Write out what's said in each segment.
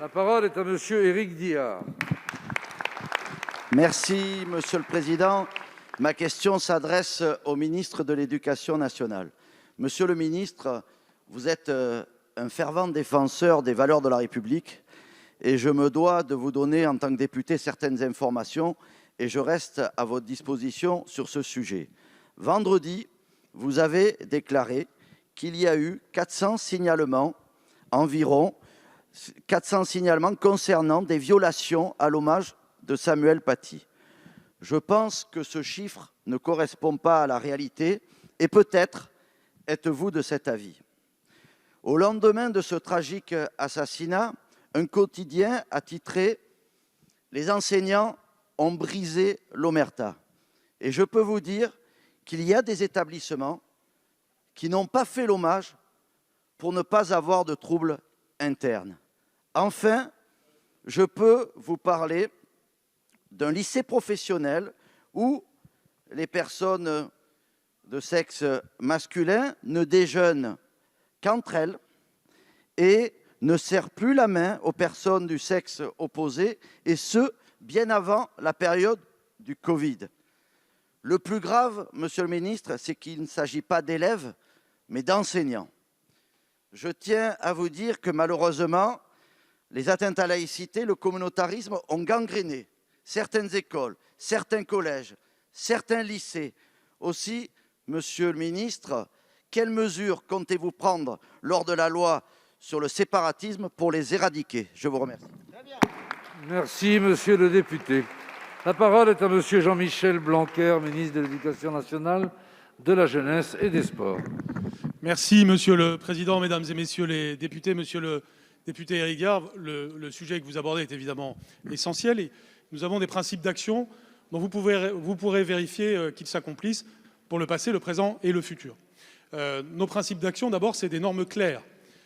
La parole est à monsieur Éric Diard. Merci, Monsieur le Président. Ma question s'adresse au ministre de l'Éducation nationale. Monsieur le ministre, vous êtes un fervent défenseur des valeurs de la République et je me dois de vous donner, en tant que député, certaines informations et je reste à votre disposition sur ce sujet. Vendredi, vous avez déclaré qu'il y a eu 400 signalements, environ 400 signalements concernant des violations à l'hommage de Samuel Paty. Je pense que ce chiffre ne correspond pas à la réalité et peut-être êtes-vous de cet avis. Au lendemain de ce tragique assassinat, un quotidien a titré « Les enseignants ont brisé l'omerta ». Et je peux vous dire qu'il y a des établissements qui n'ont pas fait l'hommage pour ne pas avoir de troubles internes. Enfin, je peux vous parler d'un lycée professionnel où les personnes de sexe masculin ne déjeunent qu'entre elles et ne serrent plus la main aux personnes du sexe opposé, et ce, bien avant la période du Covid. Le plus grave, Monsieur le ministre, c'est qu'il ne s'agit pas d'élèves, mais d'enseignants. Je tiens à vous dire que malheureusement, les atteintes à la laïcité, le communautarisme ont gangréné certaines écoles, certains collèges, certains lycées. Aussi, Monsieur le ministre, quelles mesures comptez-vous prendre lors de la loi sur le séparatisme pour les éradiquer? Je vous remercie. Merci, monsieur le député. La parole est à monsieur Jean-Michel Blanquer, ministre de l'Éducation nationale, de la jeunesse et des sports. Merci, Monsieur le Président, Mesdames et Messieurs les députés. Monsieur le député Éric Diard, le sujet que vous abordez est évidemment essentiel et nous avons des principes d'action dont vous pourrez vérifier qu'ils s'accomplissent pour le passé, le présent et le futur. Nos principes d'action, d'abord, c'est des normes claires.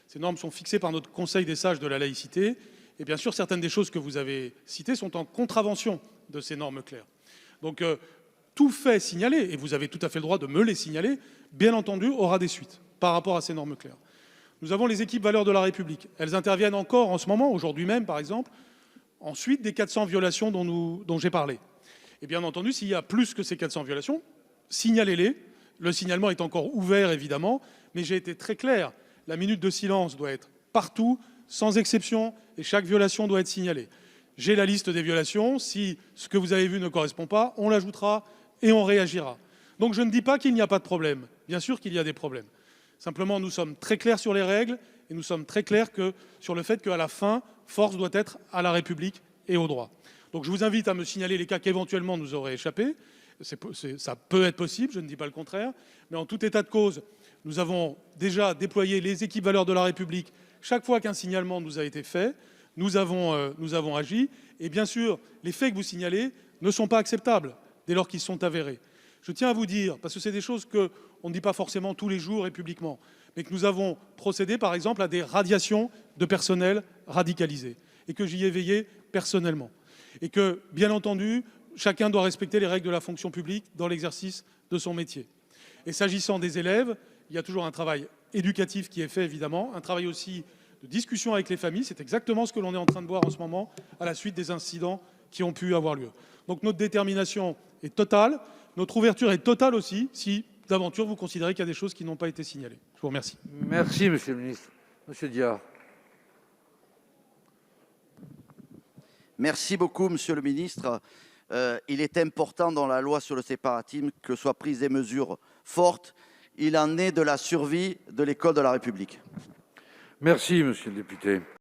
Ces normes sont fixées par notre Conseil des sages de la laïcité et bien sûr, certaines des choses que vous avez citées sont en contravention de ces normes claires. Donc, tout fait signalé, et vous avez tout à fait le droit de me les signaler, bien entendu, aura des suites par rapport à ces normes claires. Nous avons les équipes valeurs de la République. Elles interviennent encore en ce moment, aujourd'hui même par exemple, ensuite des 400 violations dont j'ai parlé. Et bien entendu, s'il y a plus que ces 400 violations, signalez-les. Le signalement est encore ouvert, évidemment, mais j'ai été très clair. La minute de silence doit être partout, sans exception, et chaque violation doit être signalée. J'ai la liste des violations. Si ce que vous avez vu ne correspond pas, on l'ajoutera et on réagira. Donc je ne dis pas qu'il n'y a pas de problème. Bien sûr qu'il y a des problèmes. Simplement, nous sommes très clairs sur les règles et nous sommes très clairs sur le fait qu'à la fin, force doit être à la République et au droit. Donc je vous invite à me signaler les cas qu'éventuellement nous auraient échappé. Ça peut être possible, je ne dis pas le contraire. Mais en tout état de cause, nous avons déjà déployé les équipes valeurs de la République. Chaque fois qu'un signalement nous a été fait, nous avons agi. Et bien sûr, les faits que vous signalez ne sont pas acceptables dès lors qu'ils sont avérés. Je tiens à vous dire, parce que c'est des choses qu'on ne dit pas forcément tous les jours et publiquement, mais que nous avons procédé par exemple à des radiations de personnel radicalisé et que j'y ai veillé personnellement. Et que, bien entendu, chacun doit respecter les règles de la fonction publique dans l'exercice de son métier. Et s'agissant des élèves, il y a toujours un travail éducatif qui est fait, évidemment, un travail aussi de discussion avec les familles. C'est exactement ce que l'on est en train de voir en ce moment à la suite des incidents qui ont pu avoir lieu. Donc notre détermination est totale, notre ouverture est totale aussi, si d'aventure vous considérez qu'il y a des choses qui n'ont pas été signalées. Je vous remercie. Merci, monsieur le ministre. Monsieur Diard. Merci beaucoup, Monsieur le ministre. Il est important dans la loi sur le séparatisme que soient prises des mesures fortes. Il en est de la survie de l'école de la République. Merci, monsieur le député.